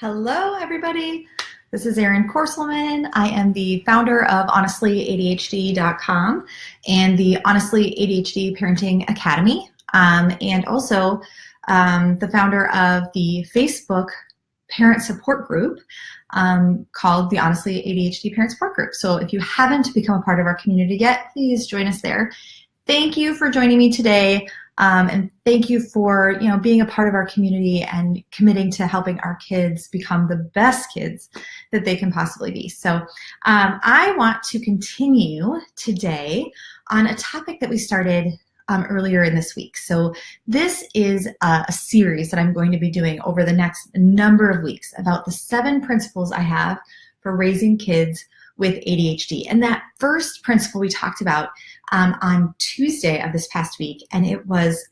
Hello, everybody. This is Erin Korselman. I am the founder of HonestlyADHD.com and the Honestly ADHD Parenting Academy, and also the founder of the Facebook parent support group called the Honestly ADHD Parent Support Group. So if you haven't become a part of our community yet, please join us there. Thank you for joining me today. And thank you for being a part of our community and committing to helping our kids become the best kids that they can possibly be. So I want to continue today on a topic that we started earlier in this week. So this is a series that I'm going to be doing over the next number of weeks about the 7 principles I have for raising kids with ADHD. And that first principle we talked about on Tuesday of this past week, and it was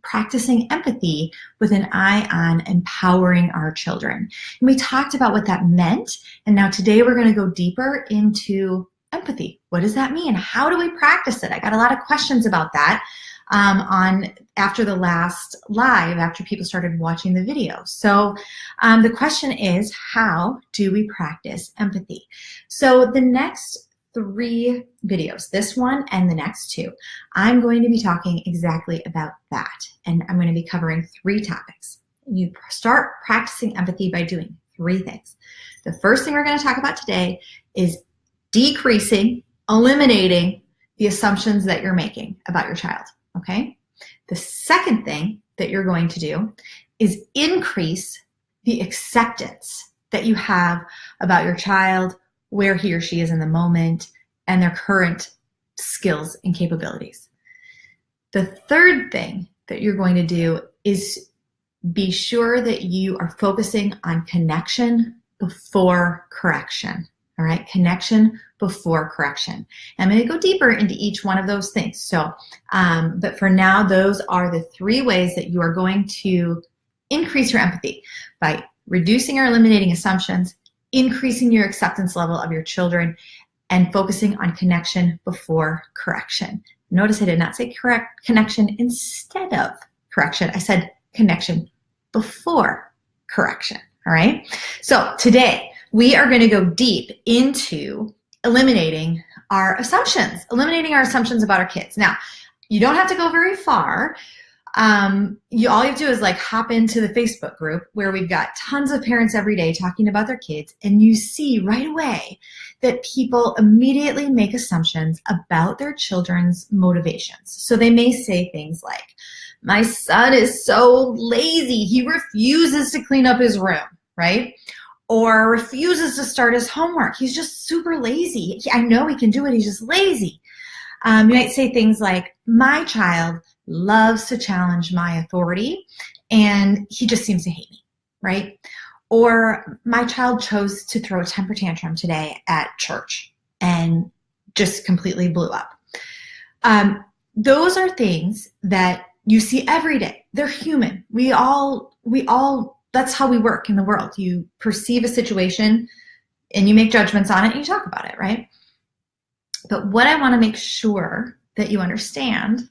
practicing empathy with an eye on empowering our children. And we talked about what that meant, and now today we're going to go deeper into empathy. What does that mean? How do we practice it? I got a lot of questions about that after the last live, after people started watching the video. So the question is, how do we practice empathy? So the next 3 videos, this one and the next 2, I'm going to be talking exactly about that. And I'm going to be covering 3 topics. You start practicing empathy by doing 3 things. The first thing we're going to talk about today is decreasing, eliminating the assumptions that you're making about your child, okay? The second thing that you're going to do is increase the acceptance that you have about your child, where he or she is in the moment, and their current skills and capabilities. The third thing that you're going to do is be sure that you are focusing on connection before correction. All right, connection before correction. I'm going to go deeper into each one of those things. So, but for now, those are the 3 ways that you are going to increase your empathy by reducing or eliminating assumptions, increasing your acceptance level of your children, and focusing on connection before correction. Notice I did not say connection instead of correction. I said connection before correction. All right. So today we are going to go deep into eliminating our assumptions about our kids. Now, you don't have to go very far. All you have to do is hop into the Facebook group where we've got tons of parents every day talking about their kids, and you see right away that people immediately make assumptions about their children's motivations. So they may say things like, my son is so lazy, he refuses to clean up his room, right? Or refuses to start his homework. He's just super lazy. I know he can do it, he's just lazy. You might say things like, my child loves to challenge my authority and he just seems to hate me, right? Or my child chose to throw a temper tantrum today at church and just completely blew up. Those are things that you see every day. They're human. We all, that's how we work in the world. You perceive a situation and you make judgments on it and you talk about it, right? But what I want to make sure that you understand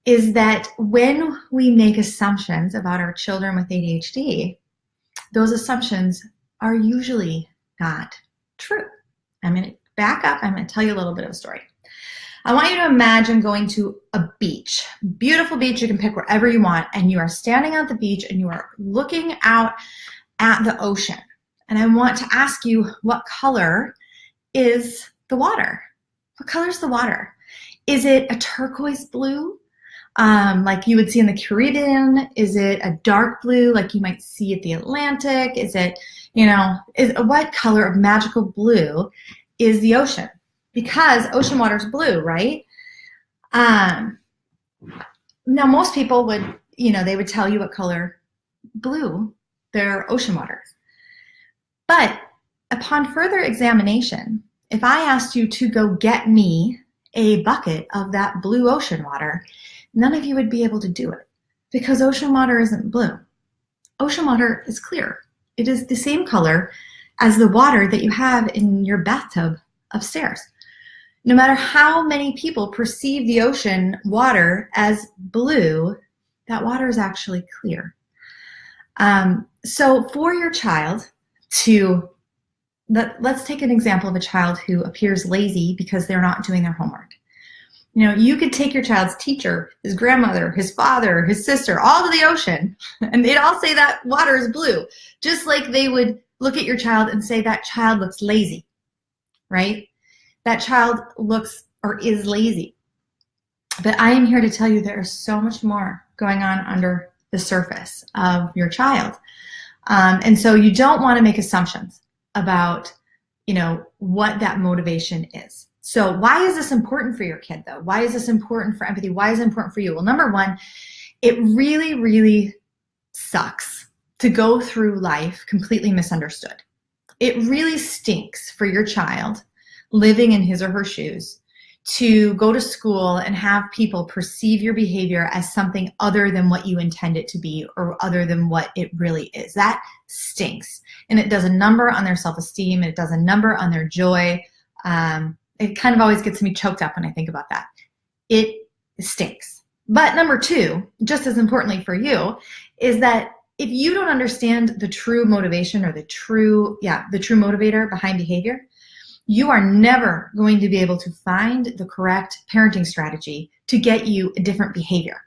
is that when we make assumptions about our children with ADHD, those assumptions are usually not true. I'm going to back up. I'm going to tell you a little bit of a story. I want you to imagine going to a beach, beautiful beach. You can pick wherever you want, and you are standing at the beach and you are looking out at the ocean. And I want to ask you, what color is the water? What color is the water? Is it a turquoise blue, like you would see in the Caribbean? Is it a dark blue, like you might see at the Atlantic? Is it, what color of magical blue is the ocean? Because ocean water is blue, right? Now, most people would, they would tell you what color blue their ocean water is. But upon further examination, if I asked you to go get me a bucket of that blue ocean water, none of you would be able to do it because ocean water isn't blue. Ocean water is clear. It is the same color as the water that you have in your bathtub upstairs. No matter how many people perceive the ocean water as blue, that water is actually clear. So for your child to, let's take an example of a child who appears lazy because they're not doing their homework. You know, you could take your child's teacher, his grandmother, his father, his sister, all to the ocean, and they'd all say that water is blue, just like they would look at your child and say that child looks lazy, right? That child looks or is lazy. But I am here to tell you there is so much more going on under the surface of your child. And so you don't want to make assumptions about, you know, what that motivation is. So why is this important for your kid, though? Why is this important for empathy? Why is it important for you? Well, number one, it really, really sucks to go through life completely misunderstood. It really stinks for your child living in his or her shoes to go to school and have people perceive your behavior as something other than what you intend it to be or other than what it really is. That stinks. And it does a number on their self-esteem. It does a number on their joy. It kind of always gets me choked up when I think about that. It stinks. But number two, just as importantly for you, is that if you don't understand the true motivation or the true motivator behind behavior, you are never going to be able to find the correct parenting strategy to get you a different behavior.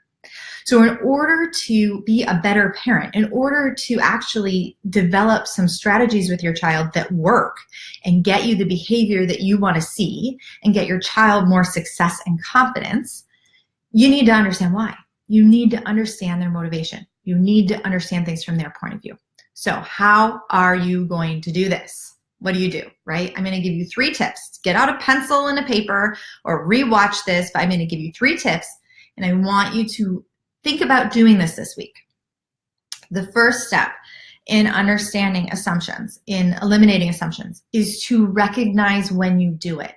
So in order to be a better parent, in order to actually develop some strategies with your child that work and get you the behavior that you want to see and get your child more success and confidence, you need to understand why. You need to understand their motivation. You need to understand things from their point of view. So how are you going to do this? What do you do, right? I'm going to give you 3 tips. Get out a pencil and a paper or rewatch this, but I'm going to give you 3 tips, and I want you to think about doing this week. The first step in understanding assumptions, in eliminating assumptions, is to recognize when you do it.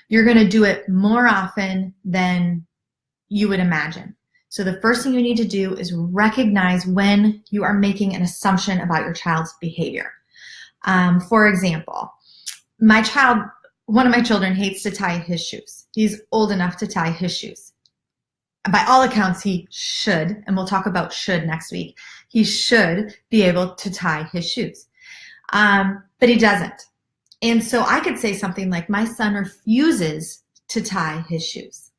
You're going to do it more often than you would imagine. So the first thing you need to do is recognize when you are making an assumption about your child's behavior. For example, one of my children hates to tie his shoes. He's old enough to tie his shoes. By all accounts, he should, and we'll talk about should next week, he should be able to tie his shoes. But he doesn't. And so I could say something like, my son refuses to tie his shoes.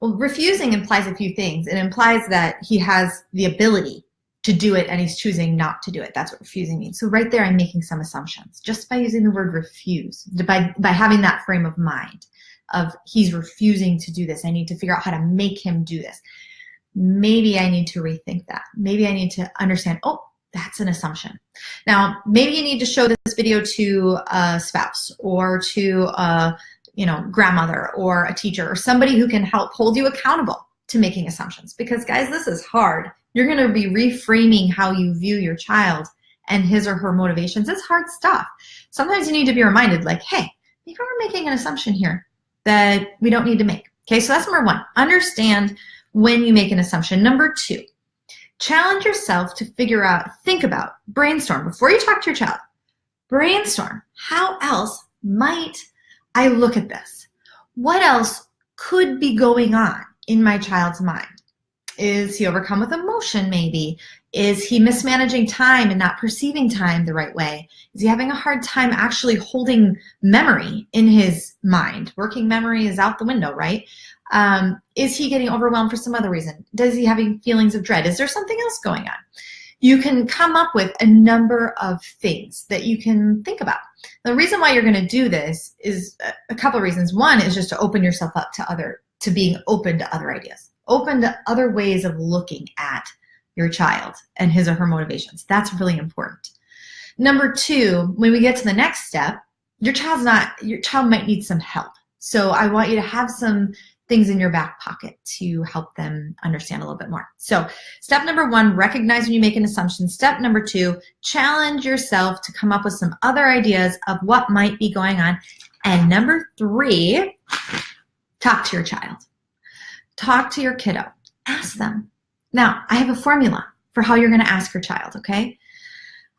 Well, refusing implies a few things. It implies that he has the ability to do it and he's choosing not to do it. That's what refusing means. So right there, I'm making some assumptions just by using the word refuse, by having that frame of mind of he's refusing to do this. I need to figure out how to make him do this. Maybe I need to rethink that. Maybe I need to understand, oh, that's an assumption. Now, maybe you need to show this video to a spouse or to a grandmother or a teacher or somebody who can help hold you accountable to making assumptions. Because guys, this is hard. You're going to be reframing how you view your child and his or her motivations. It's hard stuff. Sometimes you need to be reminded like, hey, maybe we're making an assumption here that we don't need to make. Okay, so that's number 1. Understand when you make an assumption. Number 2, challenge yourself to think about, brainstorm. Before you talk to your child, brainstorm. How else might I look at this? What else could be going on in my child's mind? Is he overcome with emotion maybe? Is he mismanaging time and not perceiving time the right way? Is he having a hard time actually holding memory in his mind? Working memory is out the window, right? Is he getting overwhelmed for some other reason? Does he having feelings of dread? Is there something else going on? You can come up with a number of things that you can think about. The reason why you're going to do this is a couple of reasons. One is just to open yourself up to being open to other ideas, open to other ways of looking at your child and his or her motivations. That's really important. Number 2, when we get to the next step, your child might need some help. So I want you to have some things in your back pocket to help them understand a little bit more. So step number 1, recognize when you make an assumption. Step number 2, challenge yourself to come up with some other ideas of what might be going on. And number 3, talk to your child. Talk to your kiddo. Ask them. Now, I have a formula for how you're going to ask your child, okay?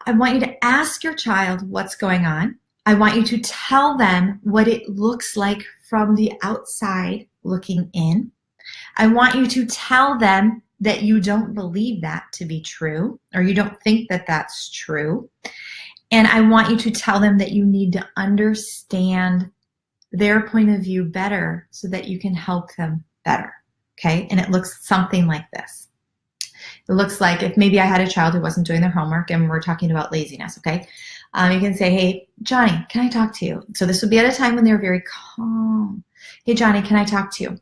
I want you to ask your child what's going on. I want you to tell them what it looks like from the outside looking in. I want you to tell them that you don't believe that to be true, or you don't think that that's true. And I want you to tell them that you need to understand their point of view better so that you can help them better. Okay? And it looks something like this. It looks like if maybe I had a child who wasn't doing their homework and we're talking about laziness, okay? You can say, hey, Johnny, can I talk to you? So this would be at a time when they're very calm. Hey, Johnny, can I talk to you?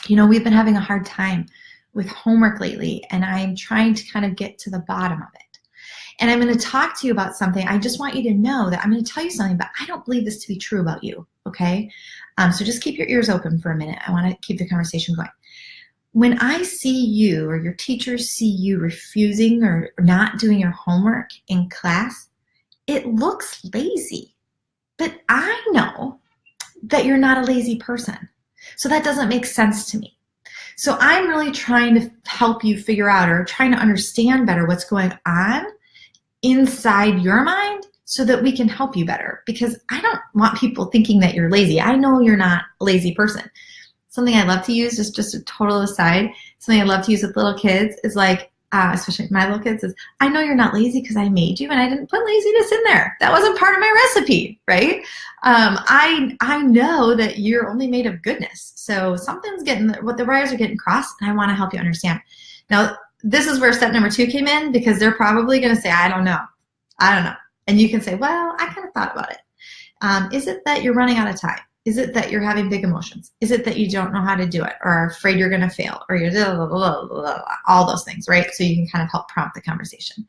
You know, we've been having a hard time with homework lately, and I'm trying to kind of get to the bottom of it. And I'm going to talk to you about something. I just want you to know that I'm going to tell you something, but I don't believe this to be true about you, okay? So just keep your ears open for a minute. I want to keep the conversation going. When I see you or your teachers see you refusing or not doing your homework in class, it looks lazy. But I know that you're not a lazy person. So that doesn't make sense to me. So I'm really trying to help you figure out or trying to understand better what's going on inside your mind so that we can help you better, because I don't want people thinking that you're lazy. I know you're not a lazy person. Something I love to use, just a total aside, something I love to use with little kids is like, especially my little kids, is I know you're not lazy because I made you and I didn't put laziness in there. That wasn't part of my recipe, right? I know that you're only made of goodness. So something's what the wires are getting crossed, and I want to help you understand. Now, this is where step number 2 came in, because they're probably going to say, I don't know. And you can say, well, I kind of thought about it. Is it that you're running out of time? Is it that you're having big emotions? Is it that you don't know how to do it, or are afraid you're going to fail, or you're blah, blah, blah, blah, blah, all those things, right? So you can kind of help prompt the conversation.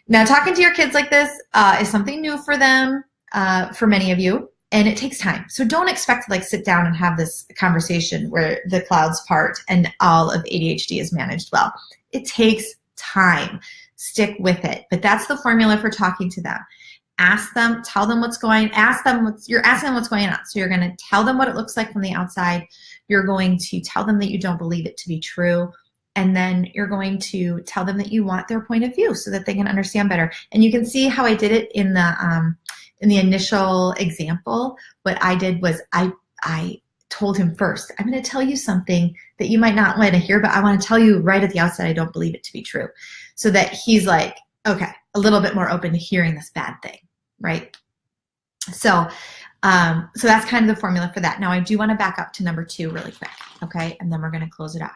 Now, talking to your kids like this is something new for them, for many of you, and it takes time. So don't expect to sit down and have this conversation where the clouds part and all of ADHD is managed well. It takes time. Stick with it. But that's the formula for talking to them. Ask them, tell them what's going, you're asking them what's going on. So you're going to tell them what it looks like from the outside. You're going to tell them that you don't believe it to be true. And then you're going to tell them that you want their point of view so that they can understand better. And you can see how I did it in the initial example. What I did was I told him first, I'm going to tell you something that you might not want to hear, but I want to tell you right at the outset, I don't believe it to be true. So that he's like, okay, a little bit more open to hearing this bad thing. Right? So that's kind of the formula for that. Now, I do want to back up to number 2 really quick, okay? And then we're going to close it off.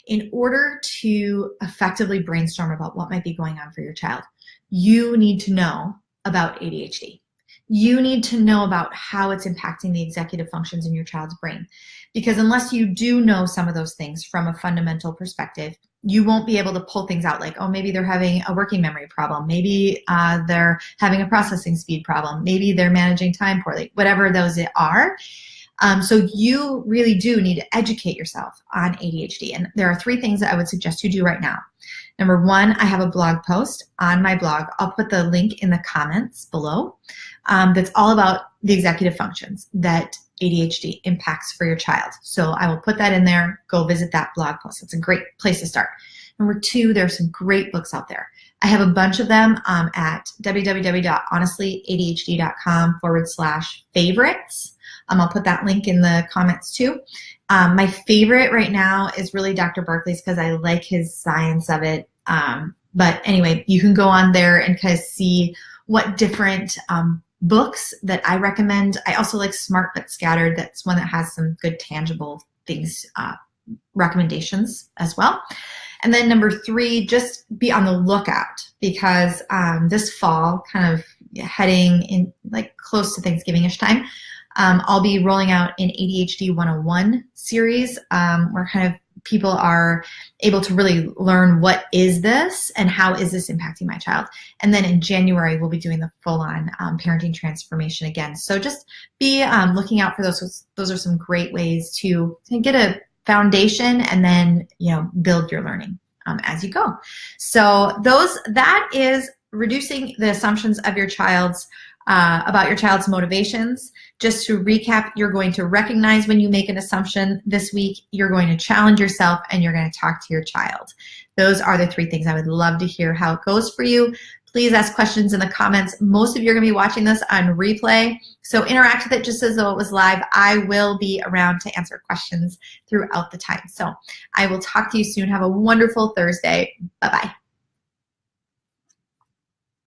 In order to effectively brainstorm about what might be going on for your child, you need to know about ADHD. You need to know about how it's impacting the executive functions in your child's brain. Because unless you do know some of those things from a fundamental perspective, you won't be able to pull things out like, oh, maybe they're having a working memory problem. Maybe they're having a processing speed problem. Maybe they're managing time poorly, whatever those are. So you really do need to educate yourself on ADHD. And there are 3 things that I would suggest you do right now. Number 1, I have a blog post on my blog. I'll put the link in the comments below. That's all about the executive functions that ADHD impacts for your child. So I will put that in there. Go visit that blog post. It's a great place to start. Number 2, there are some great books out there. I have a bunch of them at www.honestlyadhd.com/favorites. I'll put that link in the comments too. My favorite right now is really Dr. Barkley's, because I like his science of it. But anyway, you can go on there and kind of see what different books that I recommend. I also like Smart But Scattered. That's one that has some good tangible things, recommendations as well. And then number 3, just be on the lookout, because this fall, kind of heading in close to Thanksgiving-ish time, I'll be rolling out an ADHD 101 series where kind of people are able to really learn what is this and how is this impacting my child. And then in January, we'll be doing the full-on parenting transformation again. So just be looking out for those. Those are some great ways to get a foundation and then build your learning as you go. So that is reducing the assumptions of your child's about your child's motivations. Just to recap, you're going to recognize when you make an assumption this week, you're going to challenge yourself, and you're going to talk to your child. Those are the 3 things. I would love to hear how it goes for you. Please ask questions in the comments. Most of you are going to be watching this on replay, so interact with it just as though it was live. I will be around to answer questions throughout the time. So I will talk to you soon. Have a wonderful Thursday. Bye-bye.